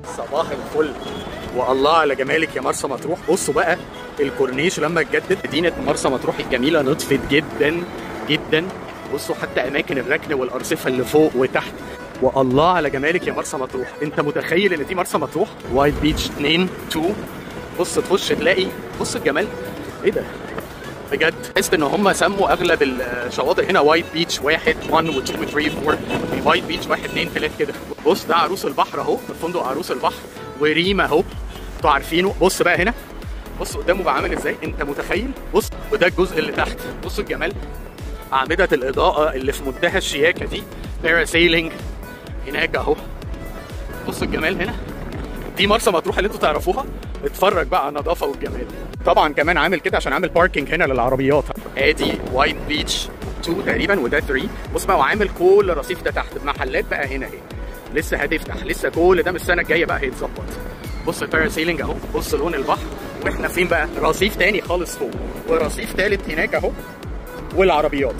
صباح الفل والله على جمالك يا مرسى مطروح. بصوا بقى الكورنيش لما اتجدد، مدينه مرسى مطروح الجميله نطفت جدا جدا. بصوا حتى اماكن الركن والارصفه اللي فوق وتحت، والله على جمالك يا مرسى مطروح. انت متخيل ان دي مرسى مطروح؟ وايت بيتش 2 2. بص تخش تلاقي، بص الجمال ايه ده بجد. تحس ان هم سموا اغلب الشواطئ هنا وايت بيتش 1 1 و 2 و 3 و 4، وايت بيتش 1 2 3 كده. بص ده عروس البحر اهو، فندق عروس البحر وريما اهو، انتوا عارفينه. بص بقى هنا، بص قدامه بقى عامل ازاي، انت متخيل؟ بص وده الجزء اللي تحت، بص الجمال، اعمده الاضاءه اللي في منتهى الشياكه دي، باراسيلينج هناك اهو. بص الجمال هنا، دي مرسى مطروح اللي انتوا تعرفوها. اتفرج بقى على النظافه والجمال. طبعا كمان عامل كده عشان عامل باركينج هنا للعربيات. ادي وايت بيتش 2 تقريبا وده 3. بص بقى وعامل كل الرصيف ده تحت بمحلات بقى هنا اهي، لسه هتفتح، لسه كل ده من السنه الجايه بقى هيتظبط. بص الباراسيلينج اهو، بص لون البحر. واحنا فين بقى؟ رصيف تاني خالص فوق ورصيف تالت هناك اهو، والعربيات